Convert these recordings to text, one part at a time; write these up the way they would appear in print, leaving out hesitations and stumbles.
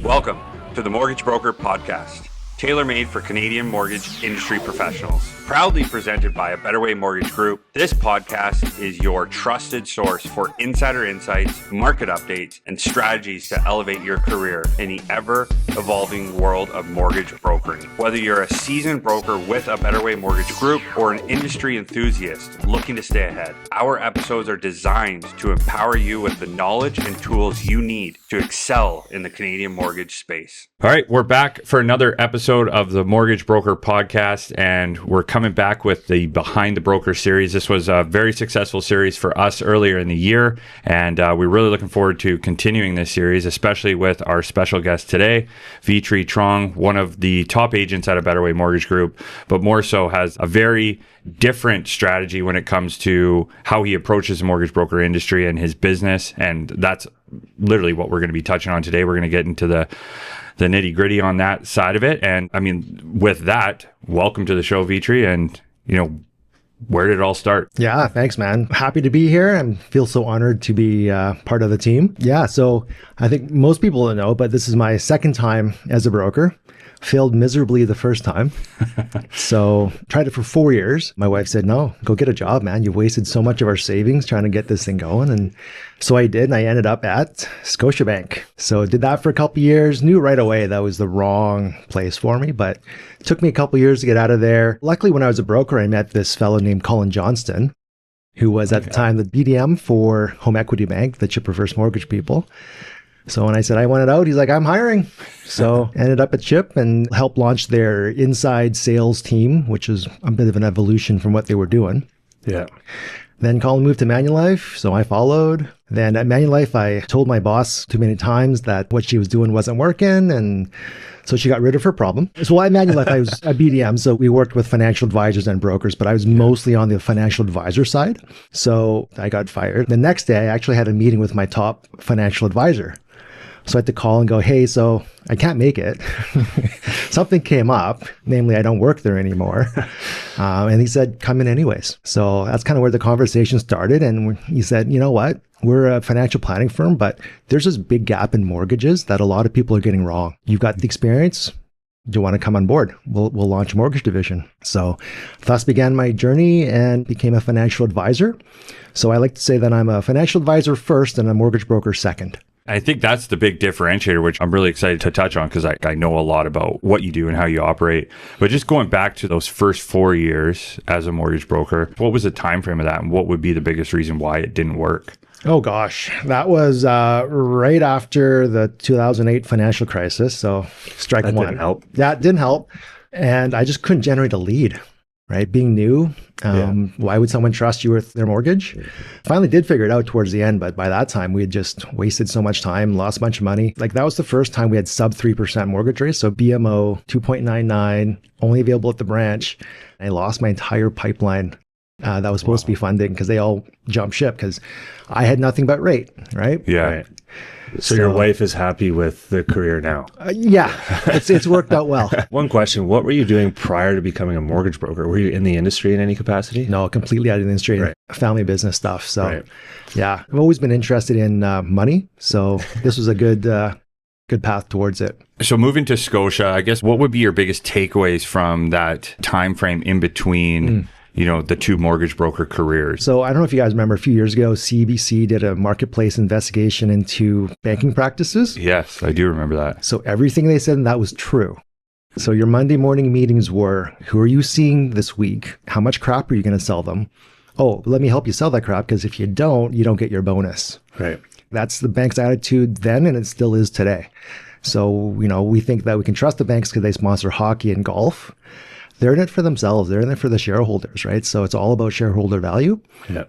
Welcome to the Mortgage Broker Podcast, tailor-made for Canadian mortgage industry professionals. Proudly presented by a Better Way Mortgage Group, this podcast is your trusted source for insider insights, market updates, and strategies to elevate your career in the ever-evolving world of mortgage brokering. Whether you're a seasoned broker with a Better Way Mortgage Group or an industry enthusiast looking to stay ahead, our episodes are designed to empower you with the knowledge and tools you need to excel in the Canadian mortgage space. All right, we're back for another episode of the Mortgage Broker Podcast, and we're coming back with the Behind the Broker series. This was a very successful series for us earlier in the year, and we're really looking forward to continuing this series, especially with our special guest today, Vy Tri Truong, one of the top agents at a Better Way Mortgage Group, but more so has a very different strategy when it comes to how he approaches the mortgage broker industry and his business, and that's literally what we're going to be touching on today. We're going to get into the nitty gritty on that side of it. And I mean, with that, welcome to the show, Vy Tri. And, where did it all start? Yeah, thanks, man. Happy to be here and feel so honored to be part of the team. Yeah, so I think most people don't know, but this is my second time as a broker. Failed miserably the first time. So tried it for 4 years. My wife said, no, go get a job, man. You've wasted so much of our savings trying to get this thing going. And so I did, and I ended up at Scotiabank. So did that for a couple of years. Knew right away that was the wrong place for me, but it took me a couple of years to get out of there. Luckily, when I was a broker, I met this fellow named Colin Johnston, who was at the time the BDM for Home Equity Bank, the Chipper First Mortgage people. So when I said I wanted out, he's like, I'm hiring. So ended up at Chip and helped launch their inside sales team, which is a bit of an evolution from what they were doing. Yeah. Then Colin moved to Manulife, so I followed. Then at Manulife, I told my boss too many times that what she was doing wasn't working, and so she got rid of her problem. So at Manulife, I was a BDM, so we worked with financial advisors and brokers, but I was mostly on the financial advisor side. So I got fired. The next day, I actually had a meeting with my top financial advisor. So I had to call and go, hey, so I can't make it. Something came up, namely I don't work there anymore. And he said, come in anyways. So that's kind of where the conversation started. And he said, you know what? We're a financial planning firm, but there's this big gap in mortgages that a lot of people are getting wrong. You've got the experience. Do you want to come on board? We'll launch a mortgage division. So thus began my journey and became a financial advisor. So I like to say that I'm a financial advisor first and a mortgage broker second. I think that's the big differentiator, which I'm really excited to touch on because I know a lot about what you do and how you operate. But just going back to those first 4 years as a mortgage broker, what was the time frame of that, and what would be the biggest reason why it didn't work? Oh gosh, that was right after the 2008 financial crisis. So strike one. That didn't help. Yeah, it didn't help. And I just couldn't generate a lead, right? Being new, why would someone trust you with their mortgage? Finally did figure it out towards the end, but by that time we had just wasted so much time, lost a bunch of money. Like that was the first time we had sub 3% mortgage rates. So BMO 2.99, only available at the branch. I lost my entire pipeline that was supposed to be funding because they all jumped ship because I had nothing but rate, right? Yeah. Right. So your wife is happy with the career now? Yeah, it's worked out well. One question, what were you doing prior to becoming a mortgage broker? Were you in the industry in any capacity? No, completely out of the industry, right. Family business stuff. So yeah, I've always been interested in money. So this was a good path towards it. So moving to Scotia, I guess what would be your biggest takeaways from that time frame in between the two mortgage broker careers? So I don't know if you guys remember a few years ago, CBC did a marketplace investigation into banking practices. Yes, I do remember that. So everything they said in that was true. So your Monday morning meetings were, who are you seeing this week? How much crap are you going to sell them? Oh, let me help you sell that crap because if you don't get your bonus. Right. That's the bank's attitude then, and it still is today. So, we think that we can trust the banks because they sponsor hockey and golf. They're in it for themselves. They're in it for the shareholders, right? So it's all about shareholder value,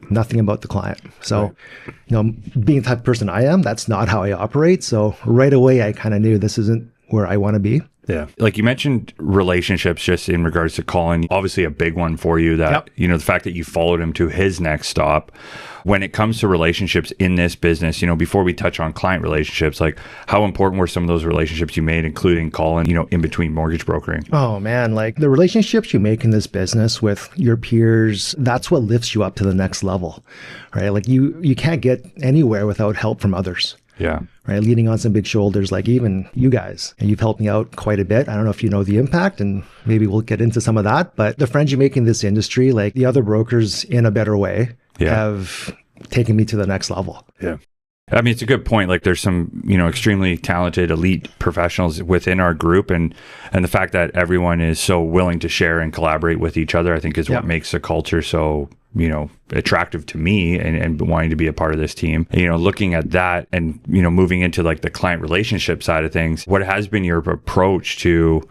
nothing about the client. So, being the type of person I am, that's not how I operate. So right away, I kind of knew this isn't where I want to be. Yeah. Like you mentioned relationships just in regards to Colin, obviously a big one for you that, the fact that you followed him to his next stop. When it comes to relationships in this business, before we touch on client relationships, like how important were some of those relationships you made, including Colin, in between mortgage brokering? Oh man, like the relationships you make in this business with your peers, that's what lifts you up to the next level, right? Like you can't get anywhere without help from others. Yeah. Right? Leaning on some big shoulders, like even you guys. And you've helped me out quite a bit. I don't know if you know the impact, and maybe we'll get into some of that. But the friends you make in this industry, like the other brokers in a better way, have taken me to the next level. Yeah. I mean, it's a good point. Like there's some, extremely talented elite professionals within our group, and the fact that everyone is so willing to share and collaborate with each other, I think is what makes the culture so, attractive to me and wanting to be a part of this team. Looking at that and, moving into like the client relationship side of things, what has been your approach to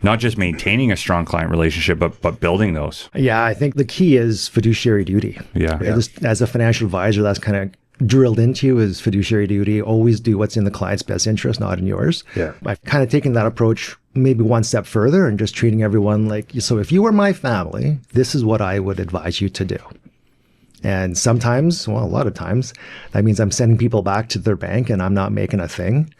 not just maintaining a strong client relationship, but building those? Yeah, I think the key is fiduciary duty. Yeah. Right? Just as a financial advisor, that's kind of drilled into you is fiduciary duty. Always do what's in the client's best interest, not in yours. Yeah. I've kind of taken that approach maybe one step further and just treating everyone like, so if you were my family, this is what I would advise you to do. And sometimes, well, a lot of times, that means I'm sending people back to their bank and I'm not making a thing,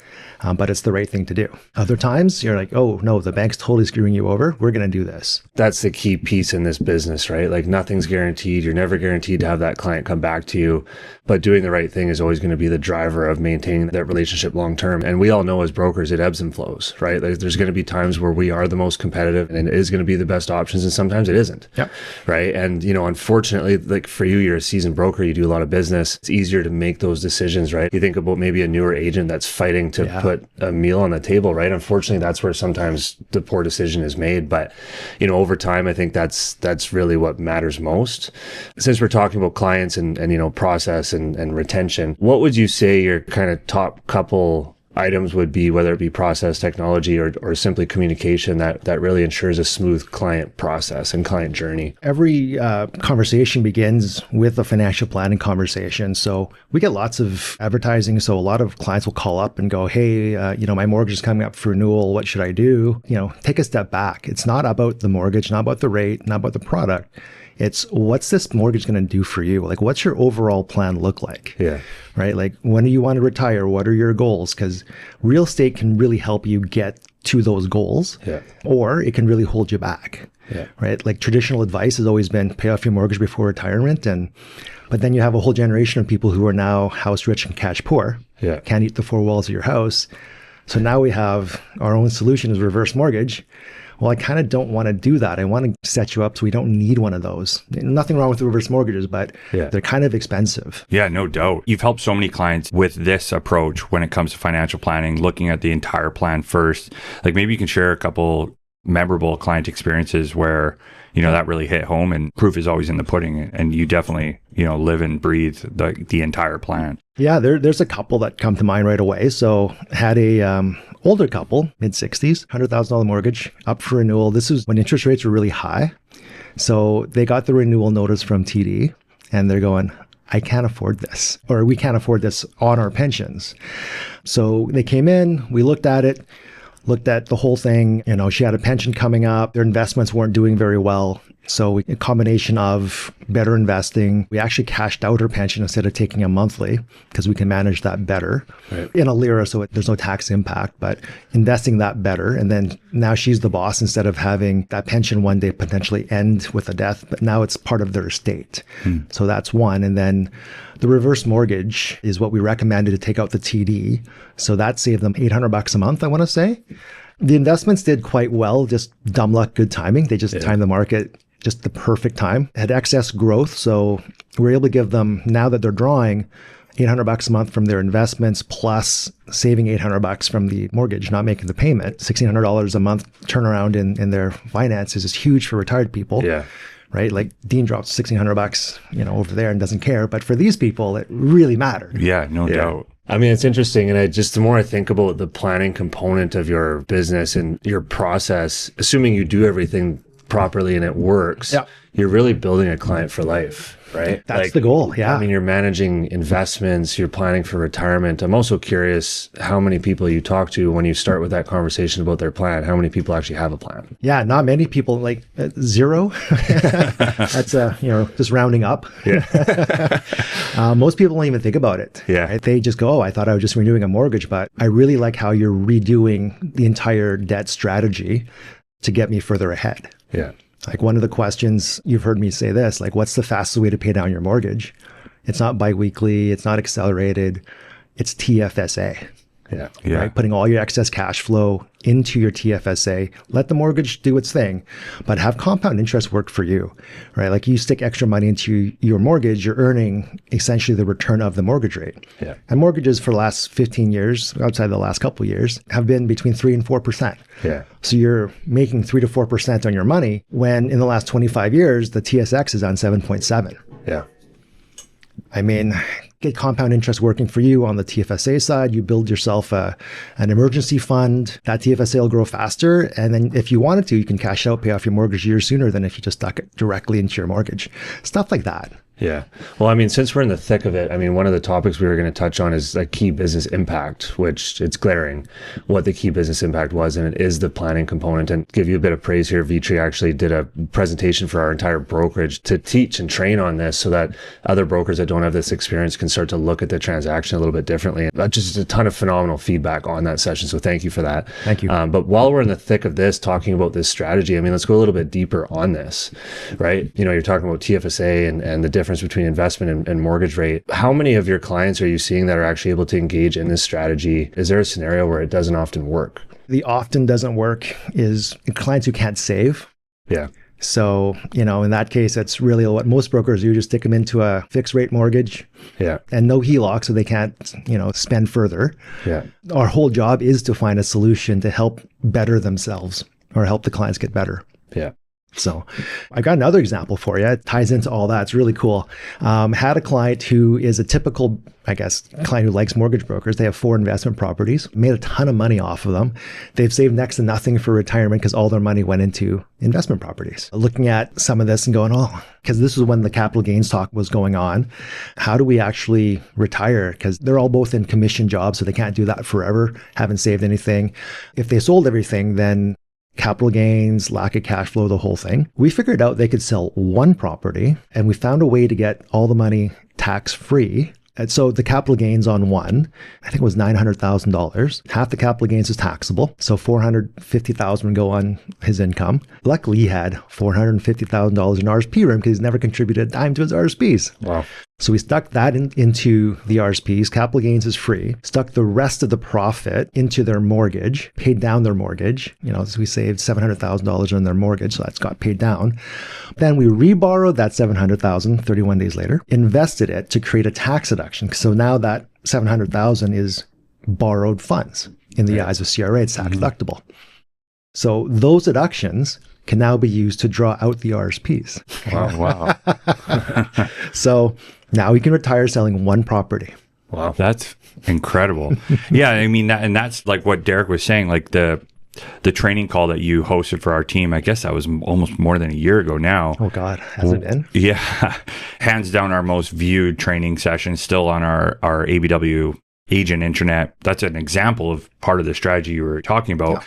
but it's the right thing to do. Other times, you're like, oh, no, the bank's totally screwing you over. We're going to do this. That's the key piece in this business, right? Like nothing's guaranteed. You're never guaranteed to have that client come back to you, but doing the right thing is always going to be the driver of maintaining that relationship long term. And we all know as brokers, it ebbs and flows, right? Like there's going to be times where we are the most competitive and it is going to be the best options, and sometimes it isn't. Yep. Right. And, unfortunately, like for you, you're a seasoned broker, you do a lot of business. It's easier to make those decisions, right? You think about maybe a newer agent that's fighting to put a meal on the table, right? Unfortunately, that's where sometimes the poor decision is made. But, over time, I think that's really what matters most. Since we're talking about clients and process and retention, what would you say your kind of top couple items would be, whether it be process, technology, or simply communication that really ensures a smooth client process and client journey? Every conversation begins with a financial planning conversation. So we get lots of advertising. So a lot of clients will call up and go, hey, my mortgage is coming up for renewal. What should I do? Take a step back. It's not about the mortgage, not about the rate, not about the product. It's what's this mortgage going to do for you? Like, what's your overall plan look like? Yeah. Right? Like, when do you want to retire? What are your goals? Because real estate can really help you get to those goals, or it can really hold you back. Yeah. Right? Like traditional advice has always been pay off your mortgage before retirement. But then you have a whole generation of people who are now house rich and cash poor. Yeah. Can't eat the four walls of your house. So now we have our own solution is reverse mortgage. Well, I kind of don't want to do that. I want to set you up so we don't need one of those. Nothing wrong with the reverse mortgages, but they're kind of expensive. Yeah, no doubt. You've helped so many clients with this approach when it comes to financial planning, looking at the entire plan first. Like maybe you can share a couple memorable client experiences where, that really hit home, and proof is always in the pudding. And you definitely, live and breathe the entire plan. Yeah, there's a couple that come to mind right away. So had a older couple, mid-60s, $100,000 mortgage up for renewal. This is when interest rates were really high. So they got the renewal notice from TD and they're going, I can't afford this, or we can't afford this on our pensions. So they came in, we looked at it, looked at the whole thing. She had a pension coming up. Their investments weren't doing very well. So a combination of better investing, we actually cashed out her pension instead of taking a monthly because we can manage that better in a lira. So there's no tax impact, but investing that better. And then now she's the boss instead of having that pension one day potentially end with a death, but now it's part of their estate. So that's one. And then the reverse mortgage is what we recommended to take out the TD. So that saved them $800 a month, I want to say. The investments did quite well, just dumb luck, good timing. They just timed the market just the perfect time. Had excess growth. So we're able to give them, now that they're drawing, $800 a month from their investments plus saving $800 from the mortgage, not making the payment. $1,600 a month turnaround in their finances is huge for retired people. Yeah. Right? Like Dean drops $1,600, over there and doesn't care. But for these people, it really mattered. Yeah, no doubt. I mean, it's interesting. And the more I think about the planning component of your business and your process, assuming you do everything properly and it works, you're really building a client for life, right? That's the goal. Yeah. I mean, you're managing investments, you're planning for retirement. I'm also curious how many people you talk to when you start with that conversation about their plan. How many people actually have a plan? Yeah, not many people, like zero. That's just rounding up. Yeah. Most people don't even think about it. Yeah. Right? They just go, oh, I thought I was just renewing a mortgage, but I really like how you're redoing the entire debt strategy to get me further ahead. Yeah. Like one of the questions, you've heard me say this, like what's the fastest way to pay down your mortgage? It's not biweekly, it's not accelerated. it's TFSA. Yeah. Right? Putting all your excess cash flow into your TFSA, let the mortgage do its thing, but have compound interest work for you, right? Like you stick extra money into your mortgage, you're earning essentially the return of the mortgage rate. Yeah. And mortgages for the last 15 years, outside the last couple of years, have been between 3 and 4%. Yeah. So you're making 3 to 4% on your money when in the last 25 years, the TSX is on 7.7. Yeah. I mean, get compound interest working for you on the TFSA side. You build yourself an emergency fund. That TFSA will grow faster. And then if you wanted to, you can cash out, pay off your mortgage years sooner than if you just stuck it directly into your mortgage. Stuff like that. Yeah. Well, I mean, since we're in the thick of it, I mean, one of the topics we were going to touch on is like key business impact, which it's glaring what the key business impact was, and it is the planning component. And give you a bit of praise here, Vy Tri actually did a presentation for our entire brokerage to teach and train on this so that other brokers that don't have this experience can start to look at the transaction a little bit differently. And just a ton of phenomenal feedback on that session. So thank you for that. Thank you. But while we're in the thick of this, talking about this strategy, I mean, let's go a little bit deeper on this, right? You know, you're talking about TFSA and the difference between investment and mortgage rate. How many of your clients are you seeing that are actually able to engage in this strategy? Is there a scenario where it doesn't often work? The often doesn't work is clients who can't save. Yeah. So, you know, in that case, it's really what most brokers do, just stick them into a fixed rate mortgage. Yeah. And no HELOC, so they can't, you know, spend further. Yeah. Our whole job is to find a solution to help better themselves or help the clients get better. Yeah. So I got another example for you. It ties into all that. It's really cool. Had a client who is a typical, I guess, client who likes mortgage brokers. They have 4 investment properties, made a ton of money off of them. They've saved next to nothing for retirement because all their money went into investment properties. Looking at some of this and going, oh, because this is when the capital gains talk was going on. How do we actually retire? Because they're all both in commission jobs, so they can't do that forever, haven't saved anything. If they sold everything, then capital gains, lack of cash flow, the whole thing. We figured out they could sell one property and we found a way to get all the money tax free. And so the capital gains on one, I think it was $900,000. Half the capital gains is taxable. So $450,000 would go on his income. Luckily, he had $450,000 in RSP room because he's never contributed a dime to his RSPs. Wow. So we stuck that into the RSPs. Capital gains is free. Stuck the rest of the profit into their mortgage, paid down their mortgage. You know, so we saved $700,000 on their mortgage, so that's got paid down. Then we reborrowed that $700,000 31 days later, invested it to create a tax deduction. So now that $700,000 is borrowed funds in the eyes of CRA. It's tax deductible. So those deductions can now be used to draw out the RSPs. Wow. So now we can retire selling one property. Wow. That's incredible. Yeah. I mean, that's like what Derek was saying, like the training call that you hosted for our team. I guess that was almost more than a year ago now. Oh God, has it been? Yeah. Hands down our most viewed training session, still on our ABW agent internet. That's an example of part of the strategy you were talking about. Yeah.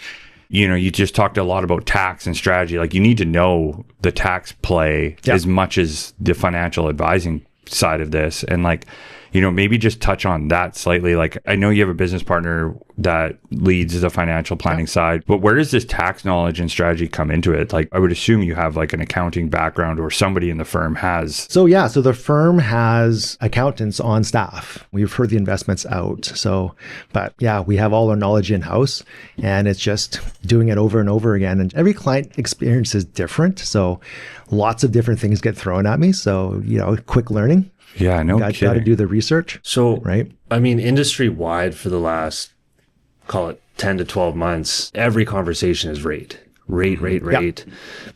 You know, you just talked a lot about tax and strategy. Like, you need to know the tax play as much as the financial advising side of this. And like, you know, maybe just touch on that slightly. Like, I know you have a business partner that leads the financial planning side, but where does this tax knowledge and strategy come into it? Like, I would assume you have like an accounting background or somebody in the firm has. So the firm has accountants on staff. We've heard the investments out. So, but yeah, we have all our knowledge in-house and it's just doing it over and over again. And every client experience is different. So lots of different things get thrown at me. So, you know, quick learning. Yeah, no kidding. Got to do the research. So, right. I mean, industry wide for the last, call it 10 to 12 months, every conversation is rate. Rate.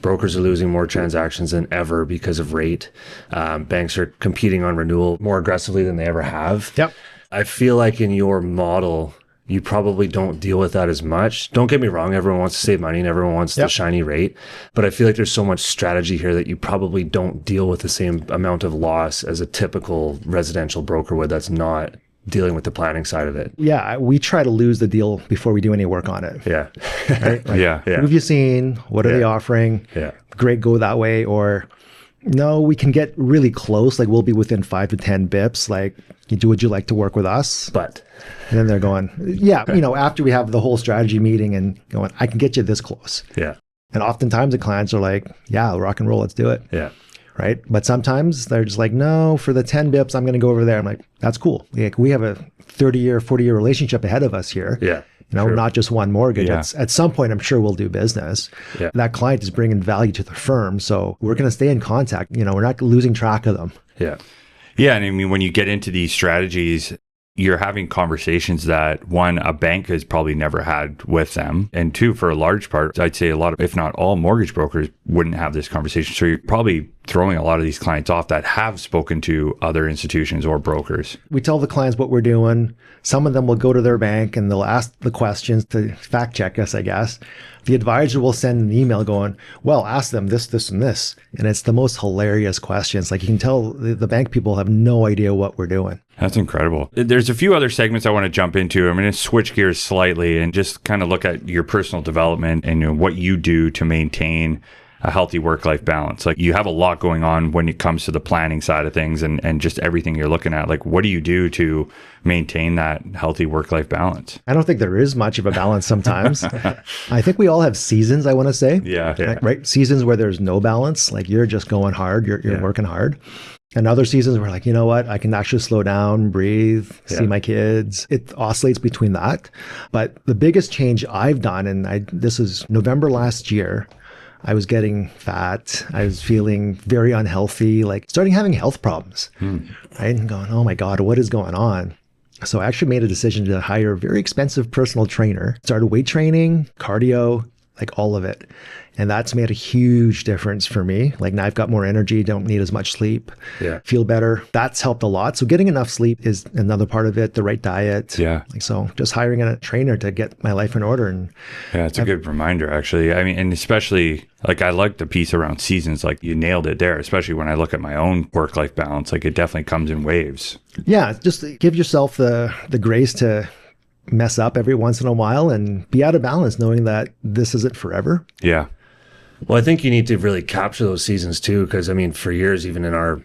Brokers are losing more transactions than ever because of rate. Banks are competing on renewal more aggressively than they ever have. Yep. I feel like in your model, you probably don't deal with that as much. Don't get me wrong. Everyone wants to save money and everyone wants the shiny rate. But I feel like there's so much strategy here that you probably don't deal with the same amount of loss as a typical residential broker would that's not dealing with the planning side of it. Yeah. We try to lose the deal before we do any work on it. Yeah. Right? Like, Yeah. Who have you seen? What are they offering? Yeah. Great, go that way. Or no, we can get really close. Like, we'll be within 5 to 10 bips. Like, would you like to work with us? But and then they're going, yeah, you know, after we have the whole strategy meeting and going, I can get you this close. Yeah. And oftentimes the clients are like, yeah, rock and roll, let's do it. Yeah. right? But sometimes they're just like, no, for the 10 bips, I'm going to go over there. I'm like, that's cool. Like, we have a 30-year, 40-year relationship ahead of us here. Yeah. Not just one mortgage. Yeah. At some point, I'm sure we'll do business. Yeah. That client is bringing value to the firm. So we're going to stay in contact. We're not losing track of them. Yeah. Yeah. And I mean, when you get into these strategies, you're having conversations that one, a bank has probably never had with them. And two, for a large part, I'd say a lot of, if not all mortgage brokers wouldn't have this conversation. So you're probably throwing a lot of these clients off that have spoken to other institutions or brokers. We tell the clients what we're doing. Some of them will go to their bank and they'll ask the questions to fact check us, I guess. The advisor will send an email going, well, ask them this, this, and this. And it's the most hilarious questions. Like, you can tell the bank people have no idea what we're doing. That's incredible. There's a few other segments I want to jump into. I'm going to switch gears slightly and just kind of look at your personal development and what you do to maintain a healthy work-life balance. Like, you have a lot going on when it comes to the planning side of things and just everything you're looking at. Like, what do you do to maintain that healthy work-life balance? I don't think there is much of a balance sometimes. I think we all have seasons, I want to say. Yeah. Right? Seasons where there's no balance. Like, you're just going hard. You're working hard. And other seasons where, like, you know what, I can actually slow down, breathe, see my kids. It oscillates between that. But the biggest change I've done, and this is November last year, I was getting fat. I was feeling very unhealthy, like starting having health problems, right? And going, oh my God, what is going on? So I actually made a decision to hire a very expensive personal trainer, started weight training, cardio, like all of it. And that's made a huge difference for me. Like, now I've got more energy, don't need as much sleep, feel better. That's helped a lot. So getting enough sleep is another part of it, the right diet. Yeah. Like, so just hiring a trainer to get my life in order. And yeah, it's a good reminder, actually. I mean, and especially, like, I like the piece around seasons. Like, you nailed it there, especially when I look at my own work-life balance. Like, it definitely comes in waves. Yeah, just give yourself the grace to mess up every once in a while and be out of balance, knowing that this isn't forever. Yeah. Well, I think you need to really capture those seasons too, because I mean, for years, even in our,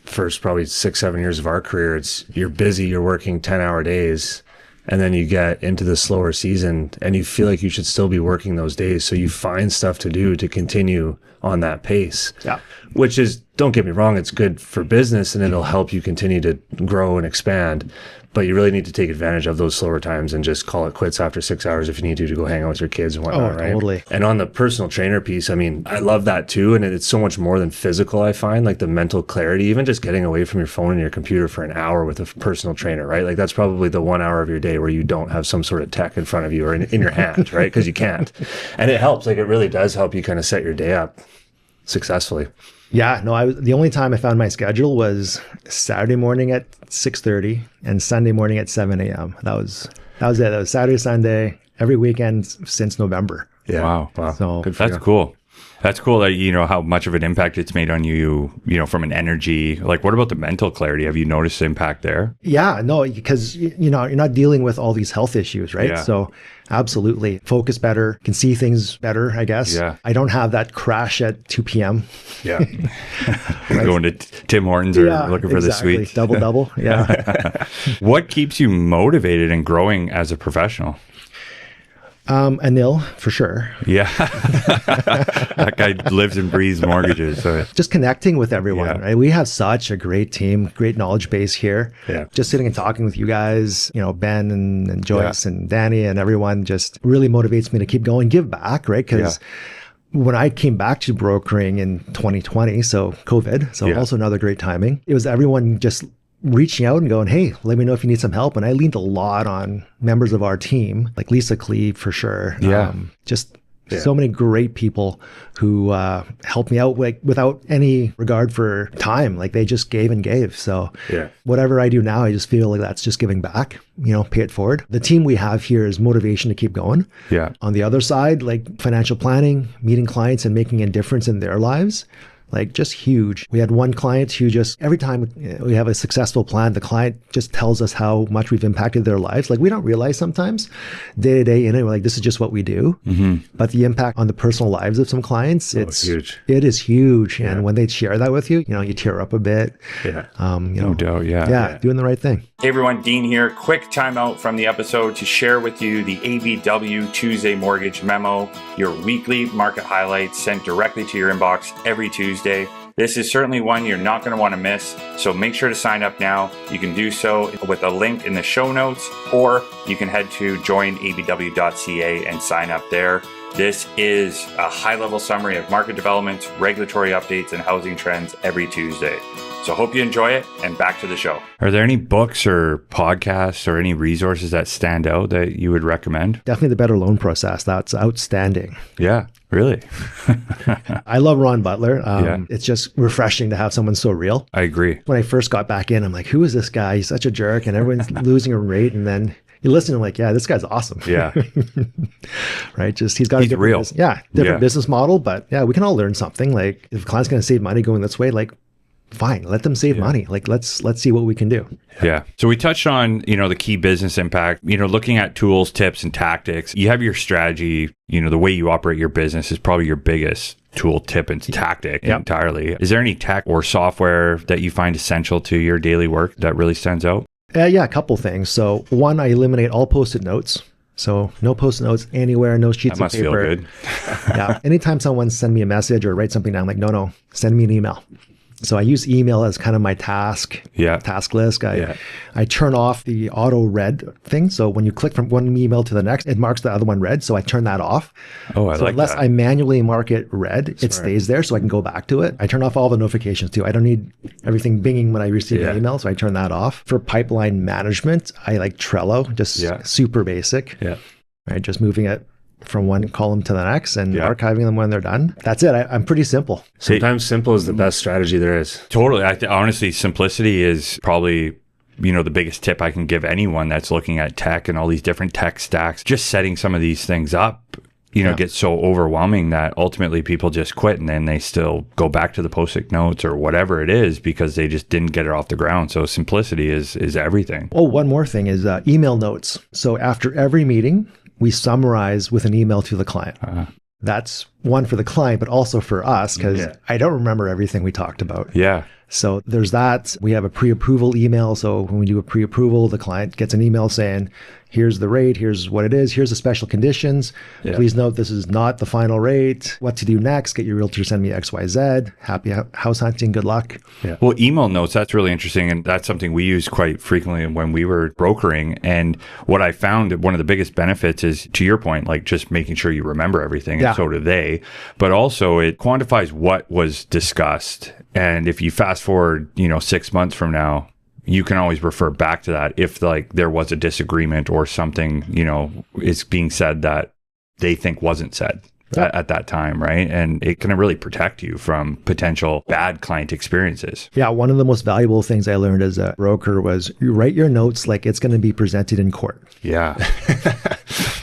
first probably 6-7 years of our career, you're busy, you're working 10-hour days, and then you get into the slower season and you feel like you should still be working those days. So you find stuff to do to continue on that pace. Yeah. Which is, don't get me wrong, it's good for business and it'll help you continue to grow and expand. But you really need to take advantage of those slower times and just call it quits after 6 hours if you need to go hang out with your kids and whatnot, right? Totally. And on the personal trainer piece, I mean, I love that too. And it's so much more than physical, I find, like the mental clarity, even just getting away from your phone and your computer for an hour with a personal trainer, right? Like, that's probably the 1 hour of your day where you don't have some sort of tech in front of you or in your hand, right? Because you can't. And it helps. Like, it really does help you kind of set your day up successfully. Yeah, no, the only time I found my schedule was Saturday morning at 6:30 and Sunday morning at 7 a.m. That was it. That was Saturday, Sunday, every weekend since November. Yeah. Wow. So That's cool. That's cool that how much of an impact it's made on you, from an energy. Like, what about the mental clarity? Have you noticed the impact there? Yeah, no, because you're not dealing with all these health issues, right? Yeah. So absolutely, focus better, can see things better, I guess. Yeah. I don't have that crash at 2 p.m. Yeah. Going to Tim Hortons or looking for the sweets. Double. Yeah. What keeps you motivated and growing as a professional? Anil, for sure. Yeah. That guy lives and breathes mortgages. So. Just connecting with everyone, Yeah. right? We have such a great team, great knowledge base here. Yeah. Just sitting and talking with you guys, Ben and Joyce and Danny and everyone just really motivates me to keep going, give back, right? Because when I came back to brokering in 2020, so COVID, so also another great timing, it was everyone just reaching out and going, hey, let me know if you need some help. And I leaned a lot on members of our team, like Lisa Cleve for sure. Yeah. So many great people who helped me out without any regard for time. Like, they just gave and gave. So whatever I do now, I just feel like that's just giving back, pay it forward. The team we have here is motivation to keep going. Yeah. On the other side, like financial planning, meeting clients and making a difference in their lives. Like, just huge. We had one client who just, every time we have a successful plan, the client just tells us how much we've impacted their lives. Like, we don't realize sometimes day to day, we're like, this is just what we do. Mm-hmm. But the impact on the personal lives of some clients, it's huge. It is huge. And when they share that with you, you tear up a bit. Yeah. No doubt. Yeah. Doing the right thing. Hey everyone, Dean here. Quick timeout from the episode to share with you the AVW Tuesday Mortgage Memo, your weekly market highlights sent directly to your inbox every Tuesday. This is certainly one you're not going to want to miss, so make sure to sign up now. You can do so with a link in the show notes, or you can head to joinabw.ca and sign up there. This is a high-level summary of market developments, regulatory updates, and housing trends every Tuesday. So hope you enjoy it, and back to the show. Are there any books or podcasts or any resources that stand out that you would recommend? Definitely the Better Loan Process. That's outstanding. Yeah, really. I love Ron Butler. It's just refreshing to have someone so real. I agree. When I first got back in, I'm like, who is this guy? He's such a jerk, and everyone's losing a rate. And then you listen and like, yeah, this guy's awesome. Yeah. Right. Just he's got a different real. Different business model, but yeah, we can all learn something. Like if a client's going to save money going this way, like fine, let them save money. Like let's see what we can do. Yeah. So we touched on, the key business impact, looking at tools, tips, and tactics. You have your strategy, the way you operate your business is probably your biggest tool, tip, and tactic entirely. Is there any tech or software that you find essential to your daily work that really stands out? Yeah, a couple things. So one, I eliminate all Post-it notes. So no Post-it notes anywhere, no sheets of paper. That must feel good. Yeah. Anytime someone send me a message or write something down, like, no, send me an email. So I use email as kind of my task list. I turn off the auto read thing. So when you click from one email to the next, it marks the other one read. So I turn that off. Oh, so unless I manually mark it red, it stays there so I can go back to it. I turn off all the notifications too. I don't need everything binging when I receive an email. So I turn that off. For pipeline management, I like Trello, just super basic. Yeah. Right. Just moving it from one column to the next and archiving them when they're done. That's it. I'm pretty simple. Sometimes simple is the best strategy there is. Totally. Honestly, simplicity is probably, the biggest tip I can give anyone that's looking at tech and all these different tech stacks. Just setting some of these things up, gets so overwhelming that ultimately people just quit and then they still go back to the Post-it notes or whatever it is because they just didn't get it off the ground. So simplicity is everything. Oh, one more thing is email notes. So after every meeting, we summarize with an email to the client. That's one for the client, but also for us, because I don't remember everything we talked about. Yeah. So there's that. We have a pre-approval email. So when we do a pre-approval, the client gets an email saying, here's the rate, here's what it is, here's the special conditions. Yeah. Please note this is not the final rate. What to do next? Get your realtor to send me XYZ. Happy house hunting. Good luck. Yeah. Well, email notes, that's really interesting. And that's something we use quite frequently when we were brokering. And what I found, one of the biggest benefits is, to your point, like just making sure you remember everything. And so do they. But also it quantifies what was discussed. And if you fast forward, 6 months from now, you can always refer back to that if like there was a disagreement or something, is being said that they think wasn't said at that time, right? And it can really protect you from potential bad client experiences. Yeah, one of the most valuable things I learned as a broker was you write your notes like it's going to be presented in court. Yeah.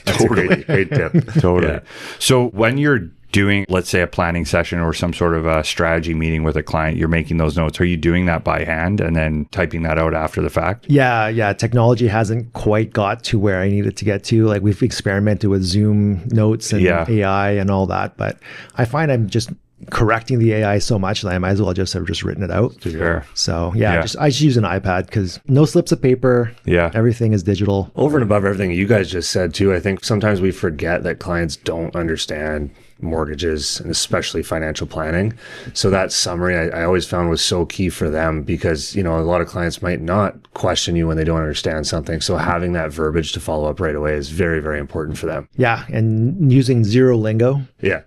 Totally. Great tip. Totally. Yeah. So when you're doing, let's say, a planning session or some sort of a strategy meeting with a client, you're making those notes. Are you doing that by hand and then typing that out after the fact? Yeah. Technology hasn't quite got to where I need it to get to. Like we've experimented with Zoom notes and AI and all that, but I find I'm just correcting the AI so much that I might as well just have just written it out. Sure. So I just use an iPad because no slips of paper. Yeah. Everything is digital. Over and above everything you guys just said too, I think sometimes we forget that clients don't understand mortgages and especially financial planning. So that summary I always found was so key for them because, a lot of clients might not question you when they don't understand something. So having that verbiage to follow up right away is very, very important for them. Yeah. And using zero lingo. Yeah.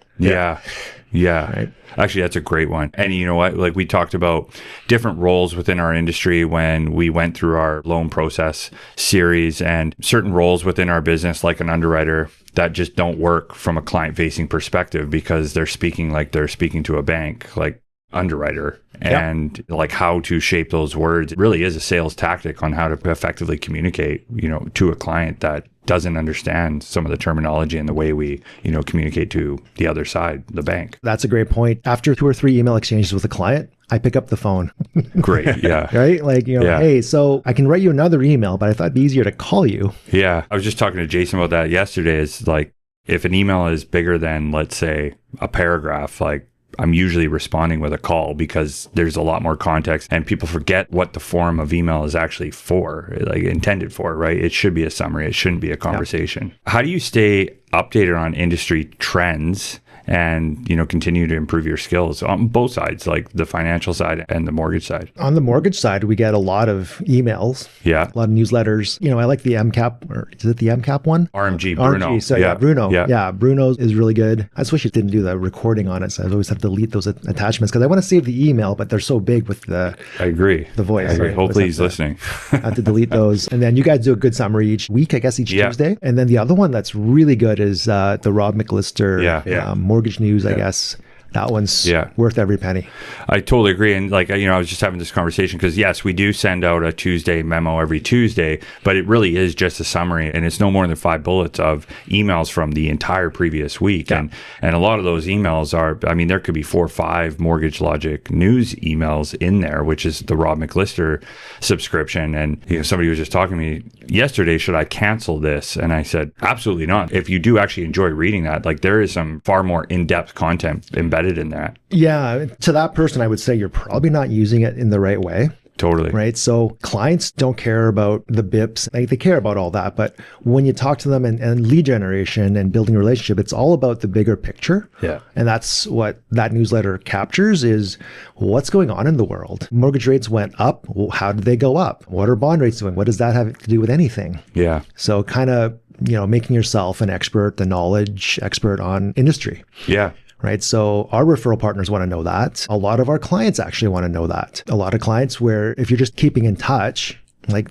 Right. Actually, that's a great one. And you know what? Like we talked about different roles within our industry when we went through our loan process series and certain roles within our business, like an underwriter, that just don't work from a client-facing perspective because they're speaking like they're speaking to a bank, like underwriter. And like how to shape those words it really is a sales tactic on how to effectively communicate, to a client that doesn't understand some of the terminology and the way we, communicate to the other side, the bank. That's a great point. After 2 or 3 email exchanges with a client, I pick up the phone. Great. Yeah. Right? Like, hey, so I can write you another email, but I thought it'd be easier to call you. Yeah. I was just talking to Jason about that yesterday. It's like, if an email is bigger than, let's say, a paragraph, like I'm usually responding with a call because there's a lot more context and people forget what the form of email is actually for, like intended for, right? It should be a summary. It shouldn't be a conversation. How do you stay updated on industry trends and, continue to improve your skills on both sides, like the financial side and the mortgage side. On the mortgage side, we get a lot of emails, Yeah. a lot of newsletters. I like the MCAP, or is it the MCAP one? RMG, Bruno. RMG, so yeah, Bruno. Yeah, Bruno is really good. I just wish it didn't do the recording on it, so I always have to delete those attachments because I want to save the email, but they're so big with the I agree. The voice. I agree. Right? Hopefully he's listening. I have to delete those. And then you guys do a good summary each week, I guess, each Tuesday. And then the other one that's really good is the Rob McLister mortgage news, I guess. That one's worth every penny. I totally agree. And I was just having this conversation because yes, we do send out a Tuesday memo every Tuesday, but it really is just a summary, and it's no more than 5 bullets of emails from the entire previous week. Yeah. And a lot of those emails are, there could be 4 or 5 Mortgage Logic news emails in there, which is the Rob McLister subscription. And somebody was just talking to me yesterday, should I cancel this? And I said, absolutely not. If you do actually enjoy reading that, there is some far more in-depth content embedded in that. Yeah. To that person, I would say you're probably not using it in the right way. Totally. Right. So clients don't care about the BIPs. They care about all that. But when you talk to them and lead generation and building a relationship, it's all about the bigger picture. Yeah. And that's what that newsletter captures is what's going on in the world. Mortgage rates went up. Well, how did they go up? What are bond rates doing? What does that have to do with anything? Yeah. So kind of, making yourself an expert, the knowledge expert on industry. Yeah. Right. So our referral partners want to know that. A lot of our clients actually want to know that. A lot of clients where if you're just keeping in touch,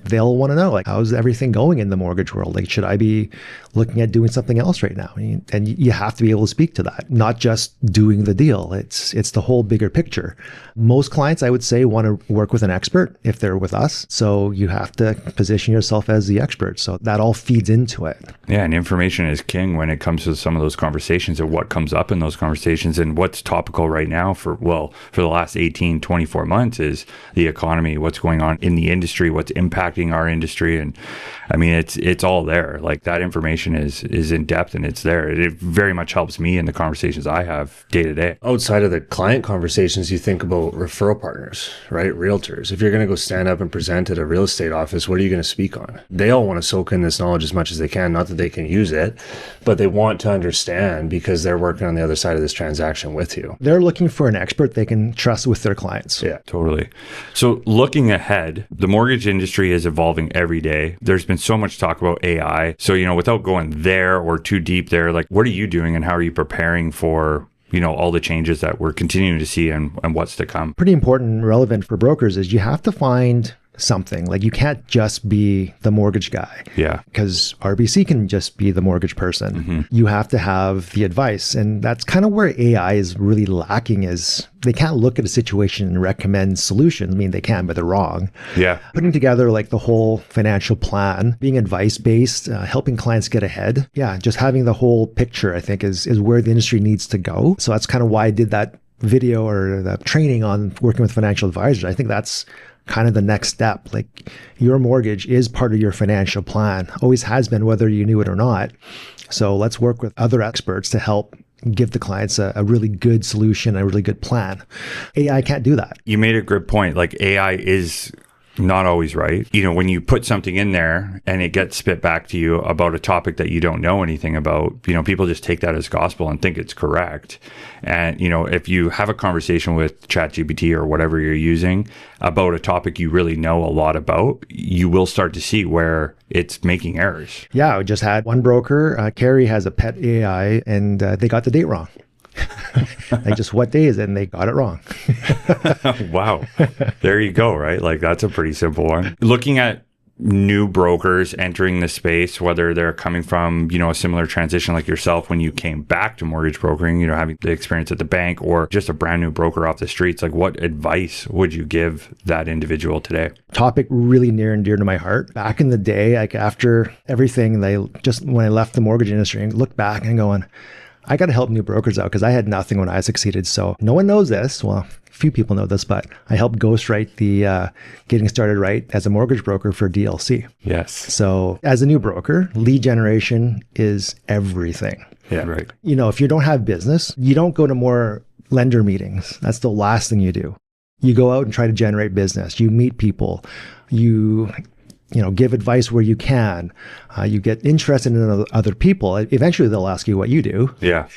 they'll want to know, how's everything going in the mortgage world? Should I be looking at doing something else right now? And you have to be able to speak to that, not just doing the deal. It's the whole bigger picture. Most clients, I would say, want to work with an expert if they're with us. So you have to position yourself as the expert. So that all feeds into it. Yeah. And information is king when it comes to some of those conversations and what comes up in those conversations. And what's topical right now for the last 18, 24 months is the economy, what's going on in the industry, what's impacting our industry. And it's all there. That information is in depth and it's there. It very much helps me in the conversations I have day to day. Outside of the client conversations, you think about referral partners, right? Realtors. If you're going to go stand up and present at a real estate office, what are you going to speak on? They all want to soak in this knowledge as much as they can. Not that they can use it, but they want to understand because they're working on the other side of this transaction with you. They're looking for an expert they can trust with their clients. Yeah, totally. So looking ahead, the mortgage industry is evolving every day. There's been so much talk about AI. So, without going there or too deep there, what are you doing and how are you preparing for, all the changes that we're continuing to see and what's to come? Pretty important and relevant for brokers is you have to find something. You can't just be the mortgage guy. Yeah. Because RBC can just be the mortgage person. Mm-hmm. You have to have the advice. And that's kind of where AI is really lacking is they can't look at a situation and recommend solutions. They can, but they're wrong. Yeah. Putting together the whole financial plan, being advice-based, helping clients get ahead. Yeah. Just having the whole picture, I think, is where the industry needs to go. So that's kind of why I did that video or the training on working with financial advisors. I think that's kind of the next step. Your mortgage is part of your financial plan, always has been, whether you knew it or not. So let's work with other experts to help give the clients a really good solution, a really good plan. AI can't do that. You made a good point. AI is not always right. When you put something in there and it gets spit back to you about a topic that you don't know anything about, people just take that as gospel and think it's correct. And, if you have a conversation with ChatGPT or whatever you're using about a topic you really know a lot about, you will start to see where it's making errors. Yeah, I just had one broker, Carrie has a pet AI, and they got the date wrong. Just what day is it? And they got it wrong. Wow. There you go, right? That's a pretty simple one. Looking at new brokers entering the space, whether they're coming from, a similar transition like yourself when you came back to mortgage brokering, having the experience at the bank or just a brand new broker off the streets, what advice would you give that individual today? Topic really near and dear to my heart. Back in the day, after everything, when I left the mortgage industry and look back and going, I got to help new brokers out because I had nothing when I succeeded. So no one knows this. Well, few people know this, but I helped ghostwrite the Getting Started Right as a mortgage broker for DLC. Yes. So as a new broker, lead generation is everything. Yeah, right. If you don't have business, you don't go to more lender meetings. That's the last thing you do. You go out and try to generate business. You meet people. You give advice where you can. You get interested in other people. Eventually, they'll ask you what you do. Yeah.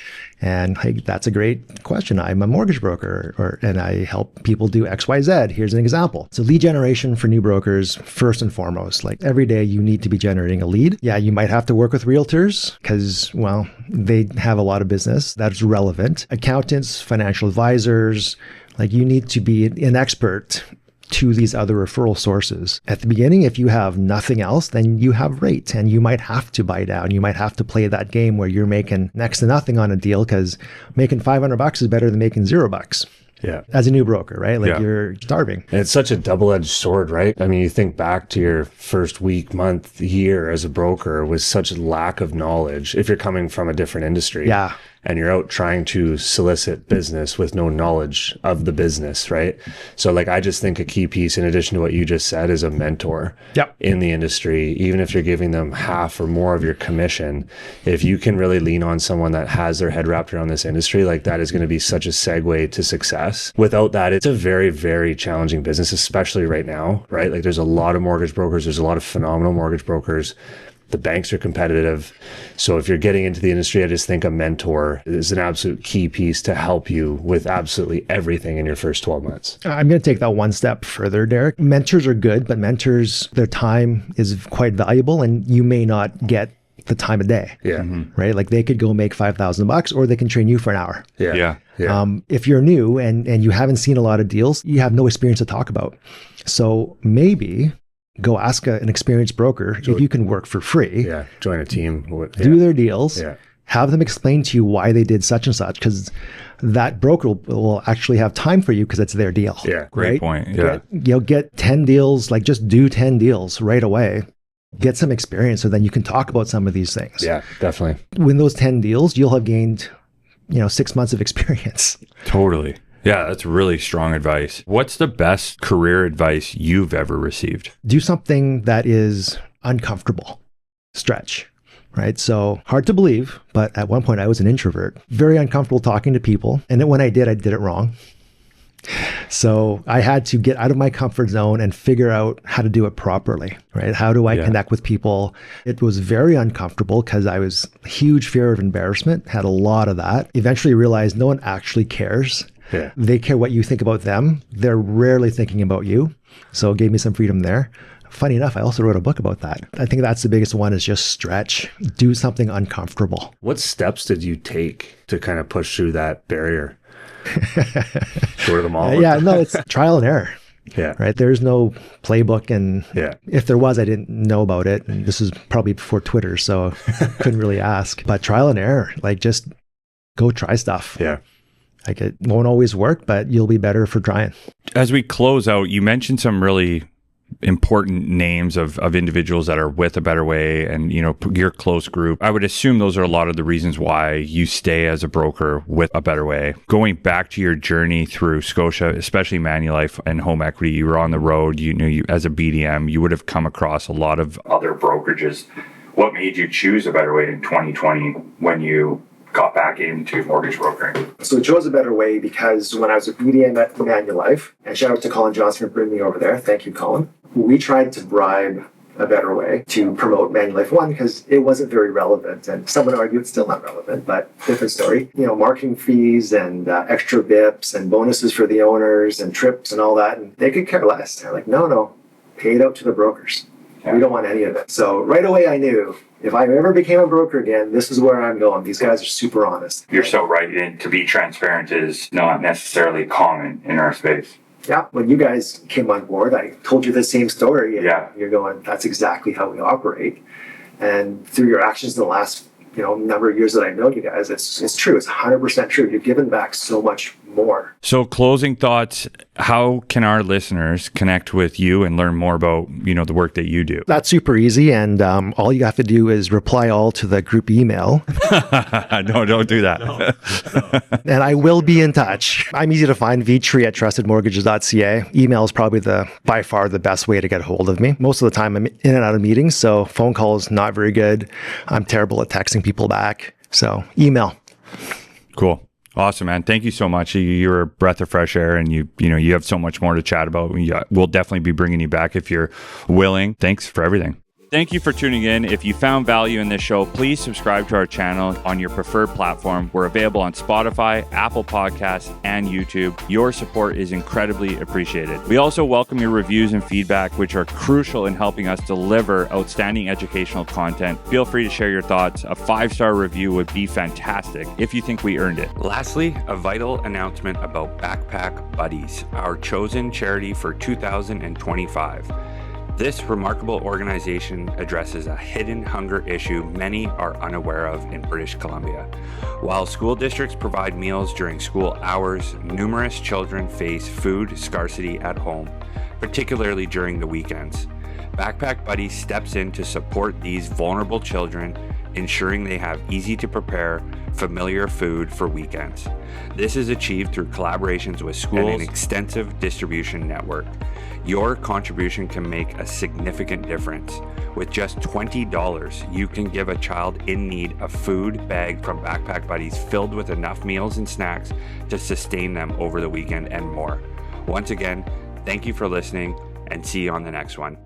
And hey, that's a great question. I'm a mortgage broker, and I help people do X, Y, Z. Here's an example. So lead generation for new brokers, first and foremost, like every day you need to be generating a lead. Yeah, you might have to work with realtors because, well, they have a lot of business that's relevant. Accountants, financial advisors, like you need to be an expert to these other referral sources. At the beginning, if you have nothing else, then you have rate and you might have to buy down. You might have to play that game where you're making next to nothing on a deal because making $500 is better than making $0. Yeah. As a new broker, right? Like you're starving. And it's such a double-edged sword, right? I mean, you think back to your first week, month, year as a broker with such a lack of knowledge if you're coming from a different industry. Yeah. And you're out trying to solicit business with no knowledge of the business, right? So like, I just think a key piece in addition to what you just said is a mentor in the industry. Even if you're giving them half or more of your commission, if you can really lean on someone that has their head wrapped around this industry, like that is going to be such a segue to success. Without that, it's a very, very challenging business, especially right now, right? Like there's a lot of mortgage brokers. There's a lot of phenomenal mortgage brokers. The banks are competitive. So if you're getting into the industry, I just think a mentor is an absolute key piece to help you with absolutely everything in your first 12 months. I'm going to take that one step further, Derek. Mentors are good, but mentors, their time is quite valuable and you may not get the time of day. Yeah. Right? Like they could go make $5,000 or they can train you for an hour. Yeah. If you're new and you haven't seen a lot of deals, you have no experience to talk about. So maybe go ask an experienced broker if you can work for free. Yeah. Join a team. Do their deals. Yeah. Have them explain to you why they did such and such, because that broker will actually have time for you because it's their deal. Yeah. Great point. Yeah. Get 10 deals, like just do 10 deals right away. Get some experience so then you can talk about some of these things. Yeah, definitely. Win those 10 deals, you'll have gained, 6 months of experience. Totally. Yeah, that's really strong advice. What's the best career advice you've ever received? Do something that is uncomfortable. Stretch, right? So hard to believe, but at one point I was an introvert, very uncomfortable talking to people. And then when I did it wrong. So I had to get out of my comfort zone and figure out how to do it properly, right? How do I connect with people? It was very uncomfortable because I was huge fear of embarrassment, had a lot of that. Eventually realized no one actually cares. Yeah. They care what you think about them. They're rarely thinking about you. So it gave me some freedom there. Funny enough, I also wrote a book about that. I think that's the biggest one is just stretch, do something uncomfortable. What steps did you take to kind of push through that barrier? Go to the mall? It's trial and error. Yeah. Right. There's no playbook. And Yeah. if there was, I didn't know about it. And this is probably before Twitter, so couldn't really ask. But trial and error, like just go try stuff. Yeah. Like it won't always work, but you'll be better for trying. As we close out, you mentioned some really important names of individuals that are with A Better Way and, your close group. I would assume those are a lot of the reasons why you stay as a broker with A Better Way. Going back to your journey through Scotia, especially Manulife and home equity, you were on the road, you as a BDM, you would have come across a lot of other brokerages. What made you choose A Better Way in 2020 when you got back into mortgage brokering? So I chose A Better Way because when I was a BDM at Manulife, and shout out to Colin Johnson for bringing me over there. Thank you, Colin. We tried to bribe A Better Way to promote Manulife One because it wasn't very relevant. And some would argue it's still not relevant, but different story. Marketing fees and extra bips and bonuses for the owners and trips and all that. And they could care less. They're like, no, pay it out to the brokers. Yeah. We don't want any of it. So right away I knew if I ever became a broker again, this is where I'm going. These guys are super honest. You're so right. And to be transparent is not necessarily common in our space. Yeah. When you guys came on board, I told you the same story. And yeah. You're going, that's exactly how we operate. And through your actions in the last number of years that I've known you guys, it's true. It's 100% true. You've given back so much more. So closing thoughts, how can our listeners connect with you and learn more about, the work that you do? That's super easy. And all you have to do is reply all to the group email. No, don't do that. No. And I will be in touch. I'm easy to find, vtri@trustedmortgages.ca. Email is probably by far the best way to get a hold of me. Most of the time I'm in and out of meetings, so phone calls not very good. I'm terrible at texting people back. So email. Cool. Awesome, man. Thank you so much. You're a breath of fresh air, and you have so much more to chat about. We'll definitely be bringing you back if you're willing. Thanks for everything. Thank you for tuning in. If you found value in this show, please subscribe to our channel on your preferred platform. We're available on Spotify, Apple Podcasts, and YouTube. Your support is incredibly appreciated. We also welcome your reviews and feedback, which are crucial in helping us deliver outstanding educational content. Feel free to share your thoughts. A 5-star review would be fantastic if you think we earned it. Lastly, a vital announcement about Backpack Buddies, our chosen charity for 2025. This remarkable organization addresses a hidden hunger issue many are unaware of in British Columbia. While school districts provide meals during school hours, numerous children face food scarcity at home, particularly during the weekends. Backpack Buddies steps in to support these vulnerable children, ensuring they have easy-to-prepare, familiar food for weekends. This is achieved through collaborations with schools and an extensive distribution network. Your contribution can make a significant difference. With just $20, you can give a child in need a food bag from Backpack Buddies filled with enough meals and snacks to sustain them over the weekend and more. Once again, thank you for listening, and see you on the next one.